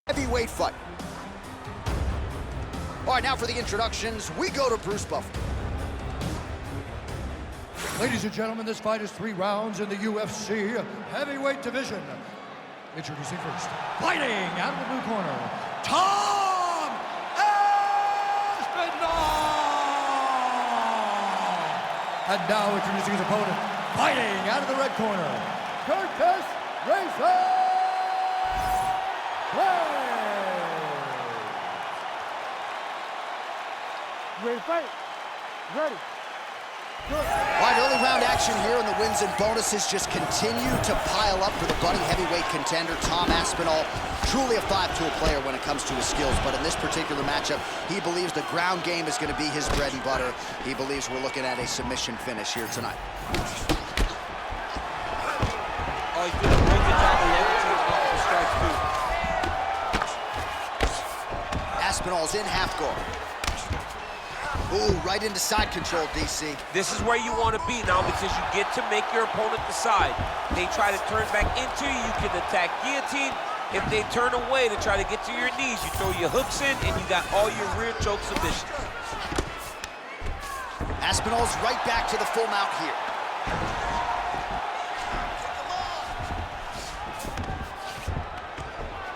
heavyweight fight. All right, now for the introductions, we go to Bruce Buffer. Ladies and gentlemen, this fight is 3 rounds in the UFC heavyweight division. Introducing first, fighting out of the blue corner, Tom Aspinall! And now introducing his opponent, fighting out of the red corner, Curtis Blaydes! Ready to fight? Ready. All right, early round action here, and the wins and bonuses just continue to pile up for the budding heavyweight contender, Tom Aspinall. Truly a 5-tool player when it comes to his skills, but in this particular matchup, he believes the ground game is going to be his bread and butter. He believes we're looking at a submission finish here tonight. Oh, he's doing a great job of leveraging the strikes, too. Aspinall's in half guard. Ooh, right into side control, DC. This is where you want to be now because you get to make your opponent decide. They try to turn back into you, you can attack guillotine. If they turn away to try to get to your knees, you throw your hooks in and you got all your rear choke submissions. Aspinall's right back to the full mount here.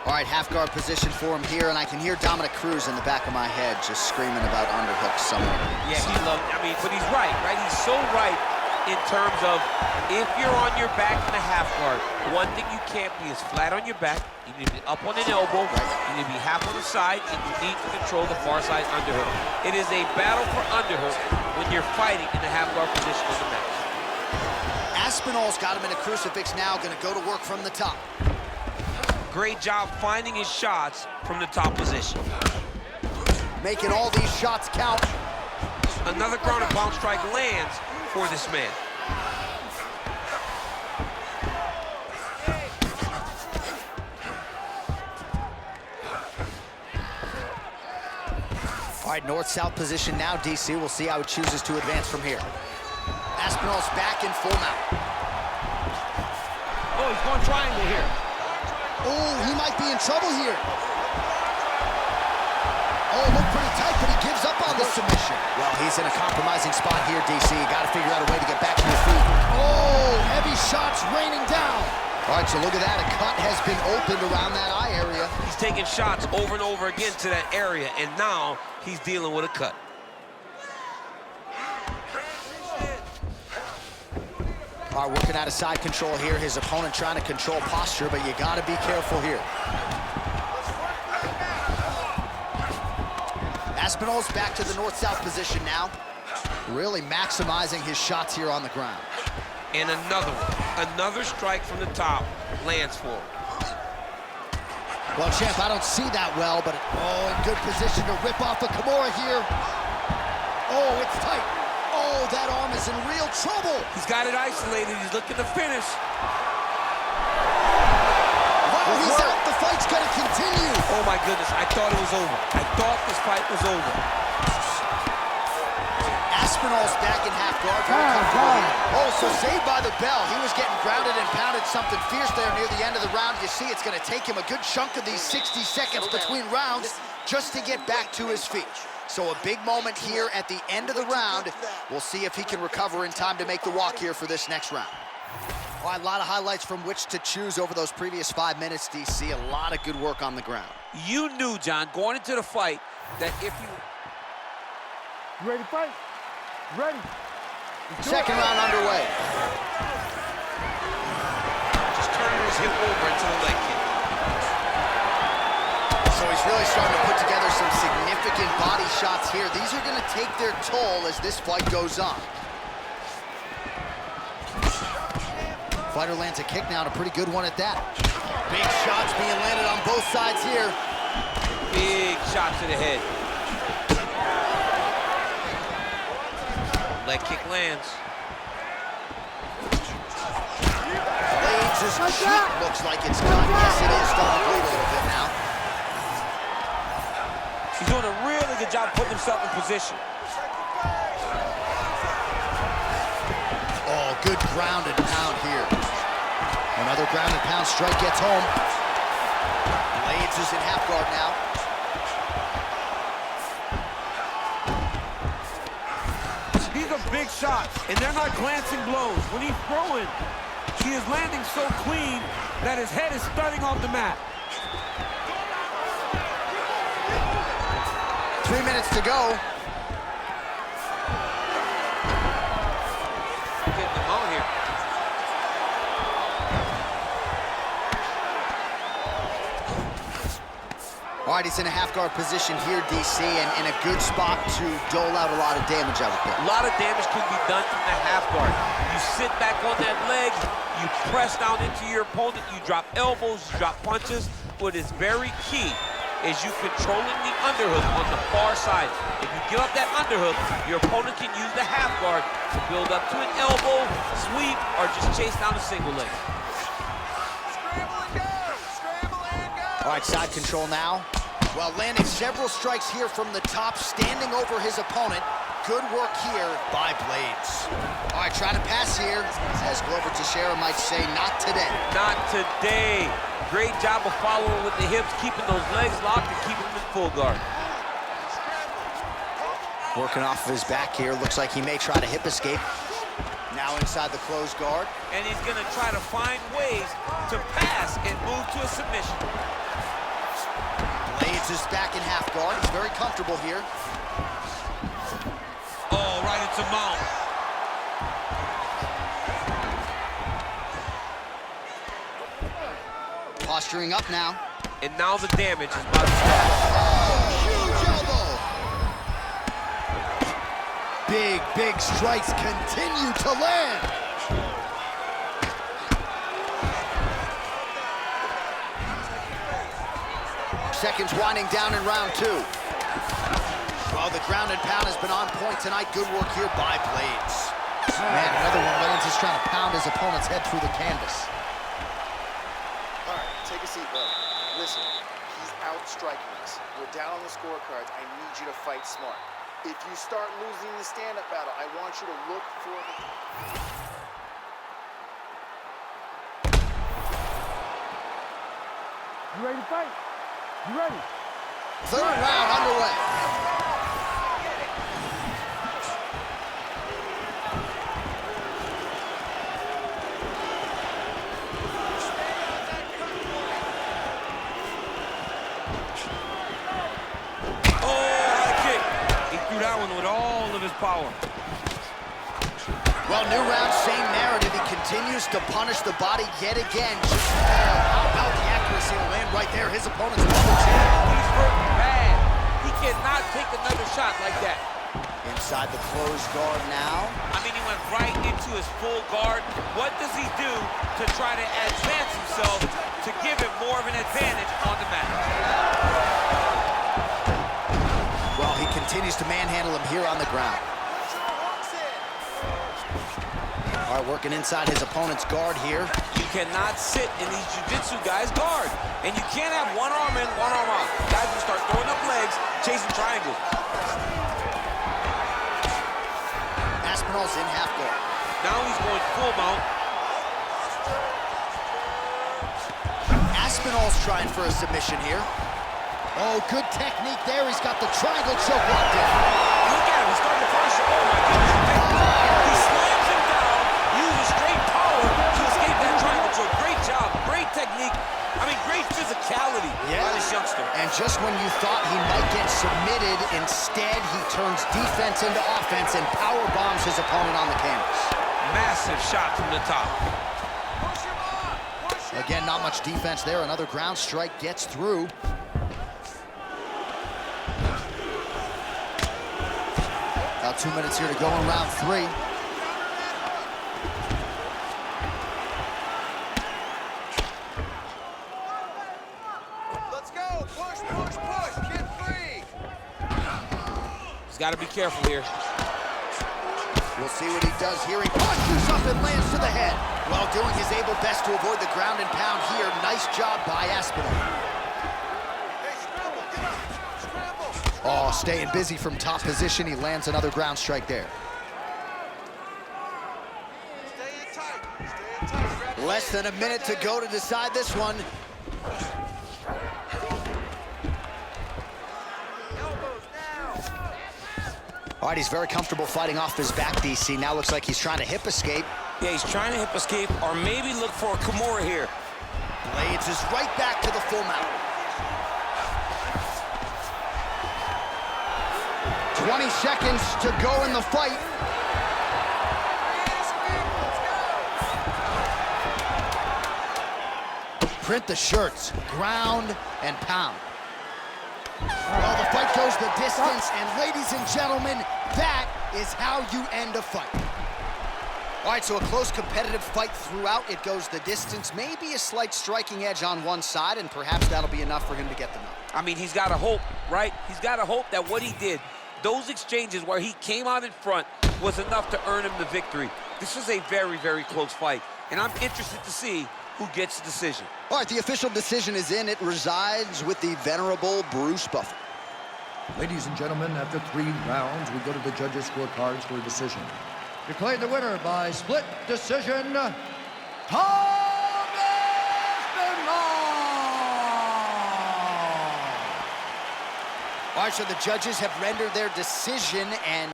All right, half guard position for him here, and I can hear Dominic Cruz in the back of my head just screaming about underhooks somewhere. Yeah, he loved, but he's right? He's so right in terms of if you're on your back in the half guard, one thing you can't be is flat on your back. You need to be up on an elbow, you need to be half on the side, and you need to control the far side underhook. It is a battle for underhook when you're fighting in the half guard position of the match. Aspinall's got him in a crucifix now, gonna go to work from the top. Great job finding his shots from the top position. Making all these shots count. Another ground and pound strike lands for this man. All right, north-south position now, DC. We'll see how he chooses to advance from here. Aspinall's back in full mount. Oh, he's going triangle here. Oh, he might be in trouble here. Oh, looked pretty tight, but he gives up on the submission. Well, he's in a compromising spot here, DC. You got to figure out a way to get back to your feet. Oh, heavy shots raining down. All right, so look at that. A cut has been opened around that eye area. He's taking shots over and over again to that area, and now he's dealing with a cut. All right, working out of side control here. His opponent trying to control posture, but you got to be careful here. Aspinall's back to the north-south position now. Really maximizing his shots here on the ground. And another strike from the top lands for him. Well, champ, I don't see that well, but in good position to rip off a Kimura here. Oh, it's tight. Oh, that arm is in real trouble. He's got it isolated. He's looking to finish. Wow, he's out. The fight's gonna continue. Oh my goodness, I thought it was over. I thought this fight was over. Aspinall's back in half guard. Oh, so saved by the bell. He was getting grounded and pounded something fierce there near the end of the round. You see, it's gonna take him a good chunk of these 60 seconds between rounds just to get back to his feet. So a big moment here at the end of the round. We'll see if he can recover in time to make the walk here for this next round. All right, a lot of highlights from which to choose over those previous 5 minutes, DC. A lot of good work on the ground. You knew, John, going into the fight, that if you... Ready to fight? Ready. Second round underway. Just turning his hip over into the leg kick. So he's really starting to put together some significant body shots here. These are going to take their toll as this fight goes on. Fighter lands a kick now, and a pretty good one at that. Big shots being landed on both sides here. Big shot to the head. Leg kick lands. Blaydes' cheek looks like it's cut. Yes, it is. Starting to bleed a little bit now. He's doing a really good job putting himself in position. Oh, good ground and pound here. Another ground and pound strike gets home. Blaydes Blaydes is in half guard now. These are big shots, and they're not glancing blows. When he's throwing, he is landing so clean that his head is starting off the mat. 3 minutes to go. Getting them out here. All right, he's in a half-guard position here, DC, and in a good spot to dole out a lot of damage, I would think. A lot of damage can be done from the half guard. You sit back on that leg, you press down into your opponent, you drop elbows, you drop punches. What is very key is you controlling the underhook on the far side. If you give up that underhook, your opponent can use the half guard to build up to an elbow, sweep, or just chase down a single leg. All right, side control now. Well, landing several strikes here from the top, standing over his opponent. Good work here by Blaydes. All right, trying to pass here. As Glover Teixeira might say, not today. Not today. Great job of following with the hips, keeping those legs locked and keeping them in full guard. Working off of his back here. Looks like he may try to hip escape. Now inside the closed guard. And he's gonna try to find ways to pass and move to a submission. Blaydes is back in half guard. He's very comfortable here. Oh, right into mount. Posturing up now. And now the damage is about to start. Huge elbow. Big strikes continue to land. Seconds winding down in round 2. Well, the ground and pound has been on point tonight. Good work here by Blaydes. Man, another one lands. He's trying to pound his opponent's head through the canvas. All right, take a seat, brother. Listen, he's out-striking us. We're down on the scorecards. I need you to fight smart. If you start losing the stand-up battle, I want you to look for the... You ready to fight? You ready? Third round underway. That one with all of his power. Well, new round, same narrative. He continues to punish the body yet again. How about the accuracy to land right there? His opponent's double chin. He's hurt bad. He cannot take another shot like that. Inside the closed guard now. I mean, he went right into his full guard. What does he do to try to advance himself to give him more of an advantage on the mat? Well, he continues to manhandle him here on the ground. All right, working inside his opponent's guard here. You cannot sit in these jiu-jitsu guys' guard. And you can't have one arm in, one arm out. Guys will start throwing up legs, chasing triangles. Aspinall's in half guard. Now he's going full mount. Aspinall's trying for a submission here. Oh, good technique there. He's got the triangle choke locked in. Look at him, he's starting to pressure. Oh my goodness. He slams him down, uses straight power to escape that triangle choke. Great job, great technique. I mean, great physicality by this youngster. And just when you thought he might get submitted, instead he turns defense into offense and power bombs his opponent on the canvas. Massive shot from the top. Again, not much defense there. Another ground strike gets through. About 2 minutes here to go in round 3. Let's go! Push! Get free! He's got to be careful here. We'll see what he does here. He punches up and lands to the head. Well, doing his able best to avoid the ground and pound here. Nice job by Aspinall. Oh, staying busy from top position. He lands another ground strike there. Less than a minute to go to decide this one. All right, he's very comfortable fighting off his back, DC. Now looks like he's trying to hip escape. Yeah, he's trying to hip escape or maybe look for a Kimura here. Blaydes is right back to the full mount. 20 seconds to go in the fight. Print the shirts, ground and pound. Well, the fight goes the distance, and ladies and gentlemen, that is how you end a fight. All right, so a close competitive fight throughout. It goes the distance, maybe a slight striking edge on one side, and perhaps that'll be enough for him to get the knock. I mean, he's got to hope, right? He's got to hope that what he did, those exchanges where he came out in front, was enough to earn him the victory. This is a very, very close fight, and I'm interested to see who gets the decision. All right, the official decision is in. It resides with the venerable Bruce Buffer. Ladies and gentlemen, after 3 rounds, we go to the judges' scorecards for a decision. Declared the winner by split decision, Aspinall! All right, so the judges have rendered their decision, and